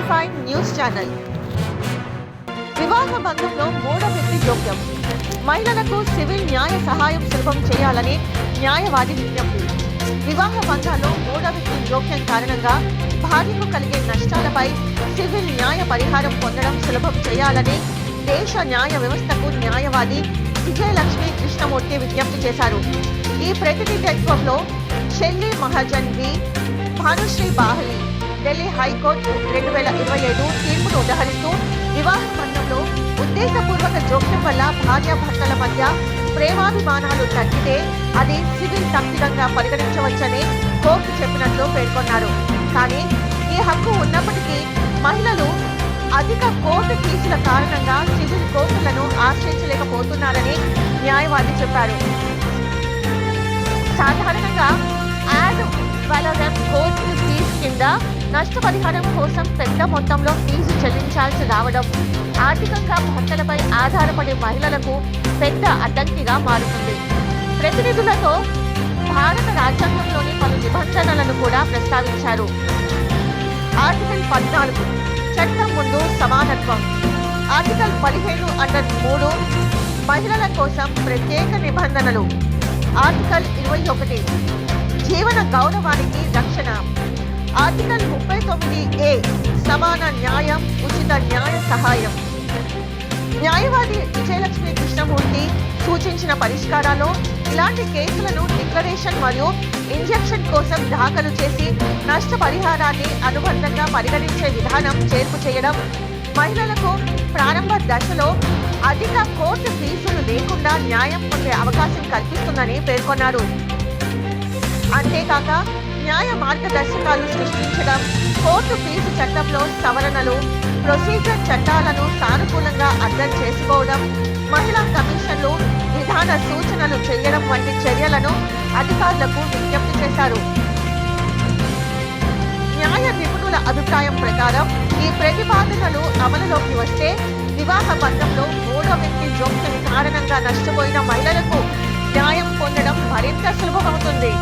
Verified news channel. వివాహ బంధంలో మూడో వ్యక్తి జోక్యం. మహిళలకు సివిల్ న్యాయ సహాయం సులభం చేయాలని న్యాయవాది విజ్ఞప్తి. వివాహ బంధాల్లో మూడో వ్యక్తి జోక్యం కారణంగా భార్యకు కలిగే నష్టాలపై సివిల్ న్యాయ పరిహారం పొందడం సులభం చేయాలని దేశ న్యాయ వ్యవస్థకు న్యాయవాది విజయలక్ష్మి కృష్ణమూర్తి విజ్ఞప్తి చేశారు. ఈ ప్రతినిధిత్వంలో షెల్లీ మహాజన్ వి భానుశ్రీ బాహలి ఢిల్లీ హైకోర్టు 2025 తీర్పును ఉదహరిస్తూ వివాహ బంధంలో ఉద్దేశపూర్వక జోక్యం వల్ల భార్యాభర్తల మధ్య ప్రేమాభిమానాలు తగ్గితే అది సివిల్ తప్పిదంగా పరిగణించవచ్చని కోర్టు చెప్పినట్లు పేర్కొన్నారు. కానీ ఈ హక్కు ఉన్నప్పటికీ మహిళలు అధిక కోర్టు ఫీజుల కారణంగా సివిల్ కోర్టులను ఆశ్రయించలేకపోతున్నారని న్యాయవాది చెప్పారు. సాధారణంగా యాడ్ వాలరమ్ కోర్టు ఫీజు కింద నష్టపరిహారం కోసం పెద్ద మొత్తంలో ఫీజు చెల్లించాల్సి రావడం ఆర్థికంగా భర్తలపై ఆధారపడే మహిళలకు పెద్ద అడ్డంకిగా మారుతుంది. ప్రతినిధులతో భారత రాజ్యాంగంలోని పలు నిబంధనలను కూడా ప్రస్తావించారు. ఆర్టికల్ 14 చట్టం ముందు సమానత్వం. ఆర్టికల్ 15(3) మహిళల కోసం ప్రత్యేక నిబంధనలు. ఆర్టికల్ 21 జీవన గౌరవానికి రక్షణ. ఆర్టికల్ 39A సమాన న్యాయం, ఉచిత న్యాయ సహాయం. న్యాయవాది విజయలక్ష్మి కృష్ణమూర్తి సూచించిన పరిష్కారాలు ఇలాంటి కేసులను డిక్లరేషన్ మరియు ఇంజెక్షన్ కోసం దాఖలు చేసి నష్టపరిహారాన్ని అనుబంధంగా పరిగణించే విధానం చేర్పు చేయడం, మహిళలకు ప్రారంభ దశలో అధిక కోర్టు ఫీజులు లేకుండా న్యాయం పొందే అవకాశం కల్పిస్తుందని పేర్కొన్నారు. అంతేకాక న్యాయ మార్గదర్శకాలు సృష్టించడం, కోర్టు ఫీజు చట్టంలో సవరణలు, ప్రొసీజర్ చట్టాలను సానుకూలంగా అర్థం చేసుకోవడం, మహిళా కమిషన్లు విధాన సూచనలు చేయడం వంటి చర్యలను అధికారులకు విజ్ఞప్తి చేశారు. న్యాయ నిపుణుల అభిప్రాయం ప్రకారం ఈ ప్రతిపాదనలు అమలులోకి వస్తే వివాహ బంధంలో మూడో వ్యక్తి జోక్యం కారణంగా నష్టపోయిన మహిళలకు న్యాయం పొందడం మరింత సులభమవుతుంది.